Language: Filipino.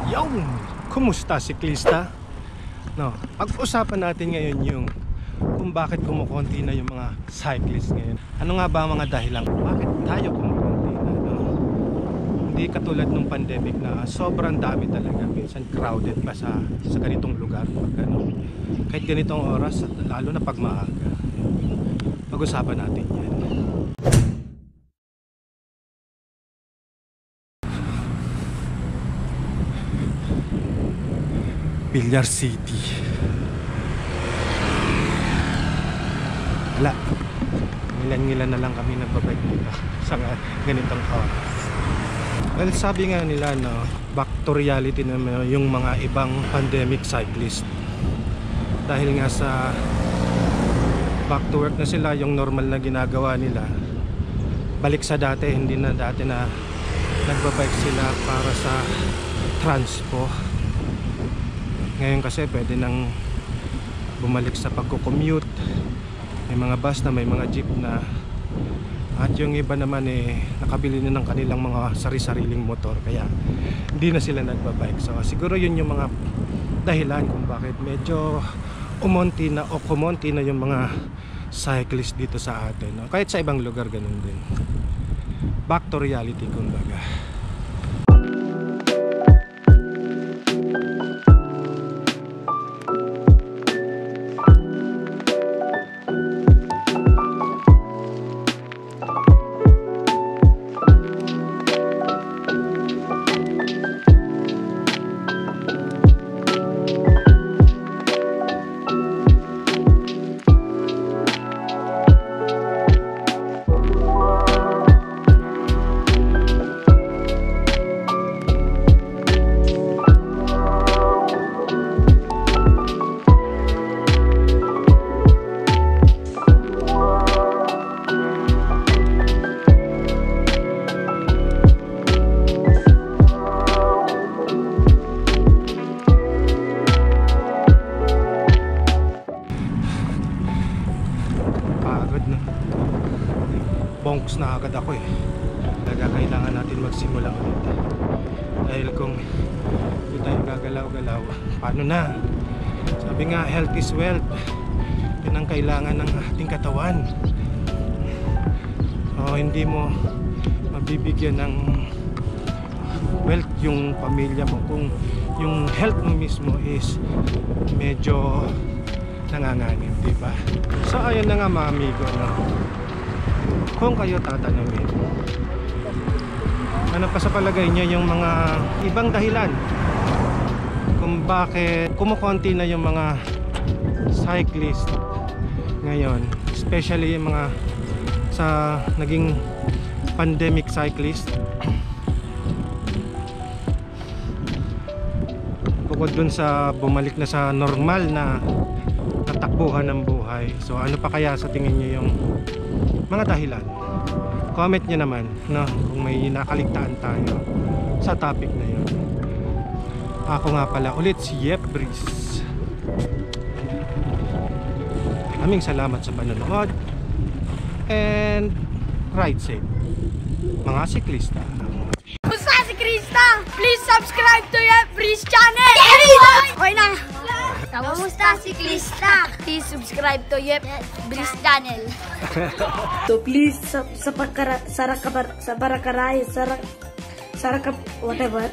Yung, kumusta siklista? No, pag-usapan natin ngayon yung kung bakit kumukonti na yung mga cyclists ngayon. Ano nga ba ang mga dahilan? Bakit tayo kumukonti na? No? Hindi katulad nung pandemic na sobrang dami talaga. Minsan crowded pa sa ganitong lugar. Pag, ano, kahit ganitong oras, lalo na pag maaga. Pag-usapan natin yan. Villar City. Wala. Ngilan-ngilan na lang kami nagbabike dito sa ganitong oras. Well, sabi nga nila, no, back to reality na yung mga ibang pandemic cyclist. Dahil nga sa back to work na sila, yung normal na ginagawa nila. Balik sa dati, hindi na dati na nagbabike sila para sa transpo. Ngayon kasi pwede nang bumalik sa pagko-commute. May mga bus na, may mga jeep na. At yung iba naman nakabili na ng kanilang mga sari-sariling motor. Kaya hindi na sila nagbabike. So siguro yun yung mga dahilan kung bakit medyo kumonti na yung mga cyclist dito sa atin. No? Kahit sa ibang lugar ganun din. Back to reality kumbaga. Bonks na agad ako kailangan natin magsimula ulit dahil kung hindi tayo gagalaw-galaw, paano na? Sabi nga, health is wealth. Yan ang kailangan ng ating katawan. Hindi mo mabibigyan ng wealth yung pamilya mo kung yung health mo mismo is medyo nanganganib, diba? So ayun na nga mga amigo, no? Kung kayo tatanungin, ano pa sa palagay niyo yung mga ibang dahilan kung bakit kumukonti na yung mga cyclist ngayon, especially yung mga sa naging pandemic cyclist, bukod dun sa bumalik na sa normal na natakbuhan ng buhay. So ano pa kaya sa tingin niyo yung mga dahilan? Comment nyo naman, no, kung may nakaligtaan tayo sa topic na yun. Ako nga pala ulit si Yep Breeze. Maraming salamat sa panonood and ride safe mga siklista. Kumusta siklista? Please subscribe to Yep Breeze channel. Okay na. Kamusta siklista? Please subscribe to Yep Breeze channel. So please whatever.